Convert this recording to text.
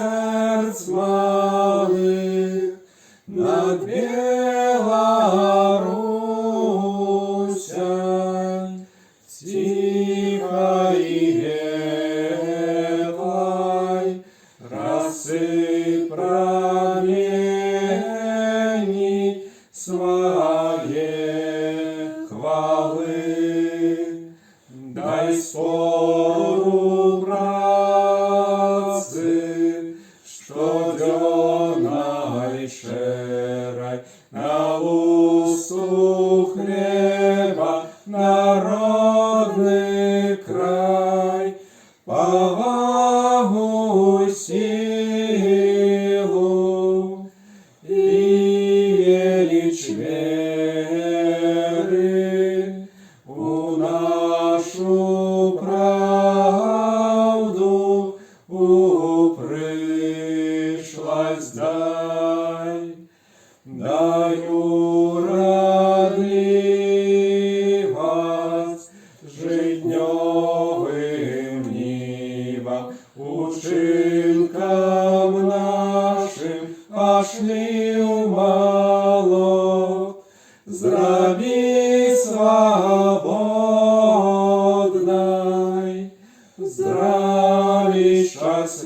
сердц малых над Белоруссей тихой и ветлой росы променей своей хвалы. Дай спору, братцы, что дённой шерой на усту хлеба народный край повагу силу и величь веры у нашу правду упрышлась дай. Даю радливость житнёвым нивам, учинкам нашим пошли умало. Зраби свободной, здрави счастливой